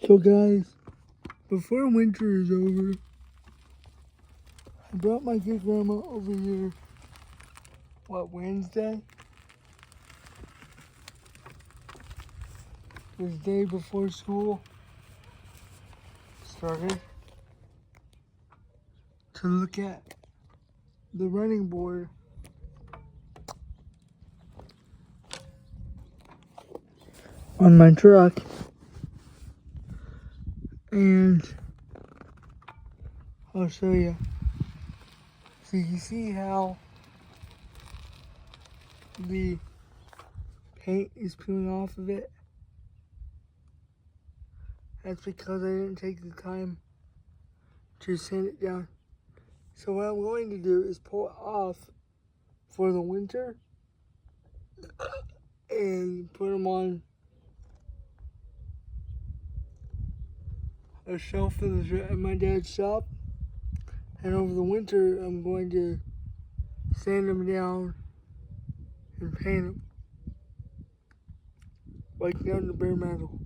So guys, before winter is over, I brought my good grandma over here, Wednesday? This day before school started, to look at the running board on my truck. And I'll show you. So you see how the paint is peeling off of it? That's because I didn't take the time to sand it down. So what I'm going to do is pull it off for the winter and put them on a shelf in my dad's shop. And over the winter, I'm going to sand them down and paint them like down to bare metal.